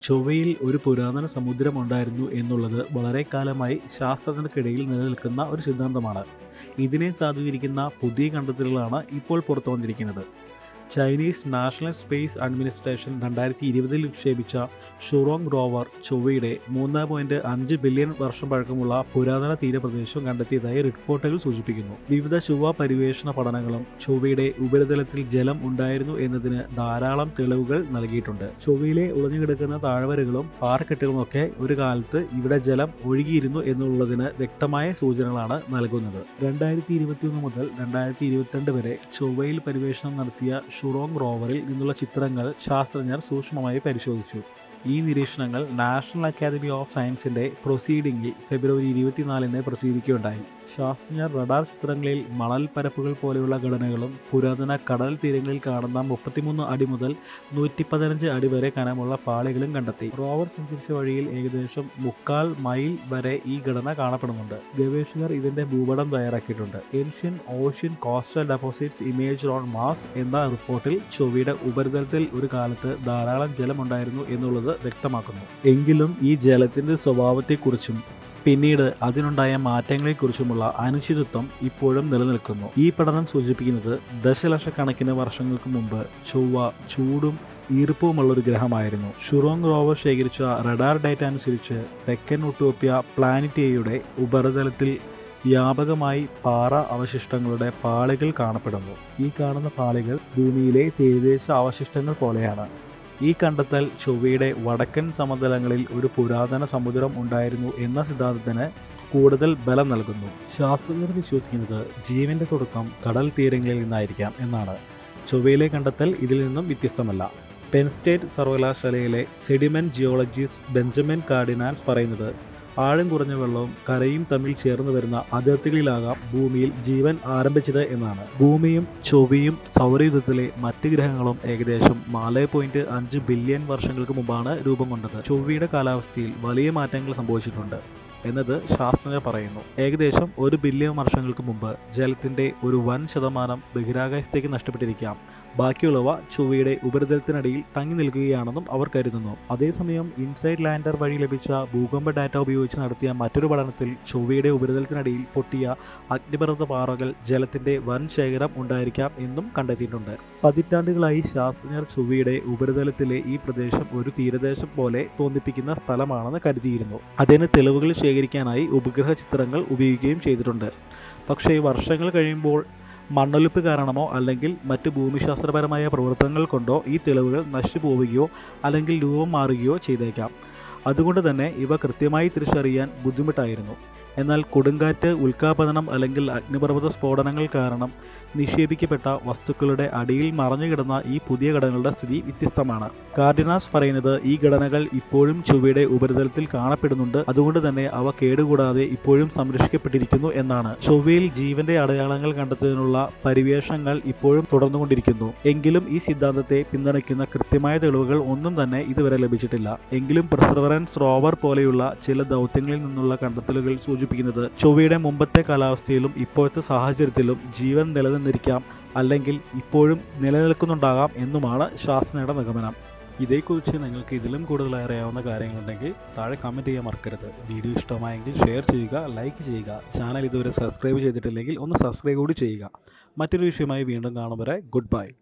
ചൊവ്വയിൽ ഒരു പുരാതന സമുദ്രമുണ്ടായിരുന്നു എന്നുള്ളത് വളരെ കാലമായി ശാസ്ത്രജ്ഞർക്കിടയിൽ നിലനിൽക്കുന്ന ഒരു സിദ്ധാന്തമാണ്. ഇതിനെ സാധൂകരിക്കുന്ന പുതിയ കണ്ടെത്തലുകളാണ് ഇപ്പോൾ പുറത്തുവന്നിരിക്കുന്നത്. ചൈനീസ് നാഷണൽ സ്പേസ് അഡ്മിനിസ്ട്രേഷൻ 2020 വിക്ഷേപിച്ച ഷുറോങ് റോവർ ചൊവ്വയുടെ 3.5 ബില്യൺ വർഷം പഴക്കമുള്ള പുരാതന തീരപ്രദേശം കണ്ടെത്തിയതായി റിപ്പോർട്ടുകൾ സൂചിപ്പിക്കുന്നു. വിവിധ ചൊവ്വ പര്യവേഷണ പഠനങ്ങളും ചൊവ്വയുടെ ഉപരിതലത്തിൽ ജലം ഉണ്ടായിരുന്നു എന്നതിന് ധാരാളം തെളിവുകൾ നൽകിയിട്ടുണ്ട്. ചൊവ്വയിലെ ഉളഞ്ഞുകിടക്കുന്ന താഴ്വരകളും പാറക്കെട്ടുകളുമൊക്കെ ഒരു കാലത്ത് ഇവിടെ ജലം ഒഴുകിയിരുന്നു എന്നുള്ളതിന് വ്യക്തമായ സൂചനകളാണ് നൽകുന്നത്. 2021 മുതൽ 2022 വരെ ചൊവ്വയിൽ പര്യവേഷണം നടത്തിയ ഷുറോങ് റോവറിൽ നിന്നുള്ള ചിത്രങ്ങൾ ശാസ്ത്രജ്ഞർ സൂക്ഷ്മമായി പരിശോധിച്ചു. ഈ നിരീക്ഷണങ്ങൾ നാഷണൽ അക്കാദമി ഓഫ് സയൻസിന്റെ പ്രൊസീഡിംഗിൽ ഫെബ്രുവരി 24 പ്രസിദ്ധീകരിക്കുകയുണ്ടായി. ശാസ്ത്രജ്ഞർ റഡാർ ചിത്രങ്ങളിൽ മണൽ പരപ്പുകൾ പോലെയുള്ള ഘടനകളും പുരാതന കടൽ തീരങ്ങളിൽ കാണുന്ന 33 അടി മുതൽ 115 അടി വരെ കനമുള്ള പാളികളും കണ്ടെത്തി. റോവർ സഞ്ചരിച്ച വഴിയിൽ ഏകദേശം 3/4 മൈൽ വരെ ഈ ഘടന കാണപ്പെടുന്നുണ്ട്. ഗവേഷകർ ഇതിന്റെ ഭൂപടം തയ്യാറാക്കിയിട്ടുണ്ട്. Ancient ocean coastal deposits image on mass എന്ന റിപ്പോർട്ടിൽ ചൊവ്വയുടെ ഉപരിതലത്തിൽ ഒരു കാലത്ത് ധാരാളം ജലമുണ്ടായിരുന്നു എന്നുള്ളത് വ്യക്തമാക്കുന്നു. എങ്കിലും ഈ ജലത്തിന്റെ സ്വഭാവത്തെക്കുറിച്ചും പിന്നീട് അതിനുണ്ടായ മാറ്റങ്ങളെക്കുറിച്ചുമുള്ള അനിശ്ചിതത്വം ഇപ്പോഴും നിലനിൽക്കുന്നു. ഈ പഠനം സൂചിപ്പിക്കുന്നത് ദശലക്ഷക്കണക്കിന് വർഷങ്ങൾക്ക് മുമ്പ് ചൊവ്വ ചൂടും ഈർപ്പവുമുള്ള ഒരു ഗ്രഹമായിരുന്നു. ഷുറോങ് റോവർ ശേഖരിച്ച റഡാർ ഡേറ്റ അനുസരിച്ച് തെക്കൻ ഉട്ടോപ്യ പ്ലാനറ്റേയുടെ ഉപരിതലത്തിൽ വ്യാപകമായി പാറ അവശിഷ്ടങ്ങളുടെ പാളികൾ കാണപ്പെടുന്നു. ഈ കാണുന്ന പാളികൾ ഭൂമിയിലെ തീരദേശ അവശിഷ്ടങ്ങൾ പോലെയാണ്. ഈ കണ്ടെത്തൽ ചൊവ്വയുടെ വടക്കൻ സമതലങ്ങളിൽ ഒരു പുരാതന സമുദ്രം ഉണ്ടായിരുന്നു എന്ന സിദ്ധാന്തത്തിന് കൂടുതൽ ബലം നൽകുന്നു. ശാസ്ത്രജ്ഞർ വിശ്വസിക്കുന്നത് ജീവന്റെ തുടക്കം കടൽ തീരങ്ങളിൽ നിന്നായിരിക്കാം എന്നാണ്. ചൊവ്വയിലെ കണ്ടെത്തൽ ഇതിൽ നിന്നും വ്യത്യസ്തമല്ല. പെൻ സ്റ്റേറ്റ് സർവകലാശാലയിലെ സെഡിമെന്റ് ജിയോളജിസ്റ്റ് ബെഞ്ചമിൻ കാർഡിനാൻസ് പറയുന്നത് ആഴം കുറഞ്ഞ വെള്ളവും കരയും തമ്മിൽ ചേർന്ന് വരുന്ന അതിർത്തികളിലാകാം ഭൂമിയിൽ ജീവൻ ആരംഭിച്ചത് എന്നാണ്. ഭൂമിയും ചൊവ്വയും സൗരയൂഥത്തിലെ മറ്റ് ഗ്രഹങ്ങളും ഏകദേശം 4.5 ബില്യൺ വർഷങ്ങൾക്ക് മുമ്പാണ് രൂപം കൊണ്ടത്. ചൊവ്വയുടെ കാലാവസ്ഥയിൽ വലിയ മാറ്റങ്ങൾ സംഭവിച്ചിട്ടുണ്ട് എന്നത് ശാസ്ത്രജ്ഞർ പറയുന്നു. ഏകദേശം 1 ബില്യൺ വർഷങ്ങൾക്ക് മുമ്പ് ജലത്തിന്റെ ഒരു വൻ ശതമാനം ബഹിരാകാശത്തേക്ക് നഷ്ടപ്പെട്ടിരിക്കാം. ബാക്കിയുള്ളവ ചൊവ്വയുടെ ഉപരിതലത്തിനടിയിൽ തങ്ങി നിൽക്കുകയാണെന്നും അവർ കരുതുന്നു. അതേസമയം ഇൻസൈഡ് ലാൻഡർ വഴി ലഭിച്ച ഭൂകമ്പ ഡാറ്റ ഉപയോഗിച്ച് നടത്തിയ മറ്റൊരു പഠനത്തിൽ ചൊവ്വയുടെ ഉപരിതലത്തിനടിയിൽ പൊട്ടിയ അഗ്നിപർവ്വത പാറകൾ ജലത്തിന്റെ വൻ ശേഖരം ഉണ്ടായിരിക്കാം എന്നും കണ്ടെത്തിയിട്ടുണ്ട്. പതിറ്റാണ്ടുകളായി ശാസ്ത്രജ്ഞർ ചൊവ്വയുടെ ഉപരിതലത്തിലെ ഈ പ്രദേശം ഒരു തീരദേശം പോലെ തോന്നിപ്പിക്കുന്ന സ്ഥലമാണെന്ന് കരുതിയിരുന്നു. അതിന് തെളിവുകൾ ശേഖരിക്കാനായി ഉപഗ്രഹ ചിത്രങ്ങൾ ഉപയോഗിക്കുകയും ചെയ്തിട്ടുണ്ട്. പക്ഷേ വർഷങ്ങൾ കഴിയുമ്പോൾ മണ്ണൊലിപ്പ് കാരണമോ അല്ലെങ്കിൽ മറ്റ് ഭൂമിശാസ്ത്രപരമായ പ്രവർത്തനങ്ങൾ കൊണ്ടോ ഈ തെളിവുകൾ നശിച്ചു പോവുകയോ അല്ലെങ്കിൽ രൂപം മാറുകയോ ചെയ്തേക്കാം. അതുകൊണ്ട് തന്നെ ഇവ കൃത്യമായി തിരിച്ചറിയാൻ ബുദ്ധിമുട്ടായിരുന്നു. എന്നാൽ കൊടുങ്കാറ്റ്, ഉൽക്കാപതനം അല്ലെങ്കിൽ അഗ്നിപർവ്വത സ്ഫോടനങ്ങൾ കാരണം നിക്ഷേപിക്കപ്പെട്ട വസ്തുക്കളുടെ അടിയിൽ മറഞ്ഞുകിടന്ന ഈ പുതിയ ഘടനകളുടെ സ്ഥിതി വ്യത്യസ്തമാണ്. കാർഡിനാസ് പറയുന്നത് ഈ ഘടനകൾ ഇപ്പോഴും ചൊവ്വയുടെ ഉപരിതലത്തിൽ കാണപ്പെടുന്നുണ്ട്. അതുകൊണ്ട് തന്നെ അവ കേടുകൂടാതെ ഇപ്പോഴും സംരക്ഷിക്കപ്പെട്ടിരിക്കുന്നു എന്നാണ്. ചൊവ്വയിൽ ജീവന്റെ അടയാളങ്ങൾ കണ്ടെത്തുന്നതിനുള്ള പര്യവേഷണങ്ങൾ ഇപ്പോഴും തുടർന്നുകൊണ്ടിരിക്കുന്നു. എങ്കിലും ഈ സിദ്ധാന്തത്തെ പിന്തുണയ്ക്കുന്ന കൃത്യമായ തെളിവുകൾ ഒന്നും തന്നെ ഇതുവരെ ലഭിച്ചിട്ടില്ല. എങ്കിലും പെർസെവറൻസ് റോവർ പോലെയുള്ള ചില ദൗത്യങ്ങളിൽ നിന്നുള്ള കണ്ടെത്തലുകൾ സൂചിപ്പിക്കുന്നത് ചൊവ്വയുടെ മുമ്പത്തെ കാലാവസ്ഥയിലും ഇപ്പോഴത്തെ സാഹചര്യത്തിലും ജീവൻ നിലനിന്നിരിക്കാം, അല്ലെങ്കിൽ ഇപ്പോഴും നിലനിൽക്കുന്നുണ്ടാകാം എന്നുമാണ് ശാസ്ത്രജ്ഞരുടെ നിഗമനം. ഇതേക്കുറിച്ച് നിങ്ങൾക്ക് ഇതിലും കൂടുതൽ അറിയാവുന്ന കാര്യങ്ങളുണ്ടെങ്കിൽ താഴെ കമൻറ്റ് ചെയ്യാൻ മറക്കരുത്. വീഡിയോ ഇഷ്ടമായെങ്കിൽ ഷെയർ ചെയ്യുക, ലൈക്ക് ചെയ്യുക. ചാനൽ ഇതുവരെ സബ്സ്ക്രൈബ് ചെയ്തിട്ടില്ലെങ്കിൽ ഒന്ന് സബ്സ്ക്രൈബ് കൂടി ചെയ്യുക. മറ്റൊരു വിഷയമായി വീണ്ടും കാണും വരെ ഗുഡ് ബൈ.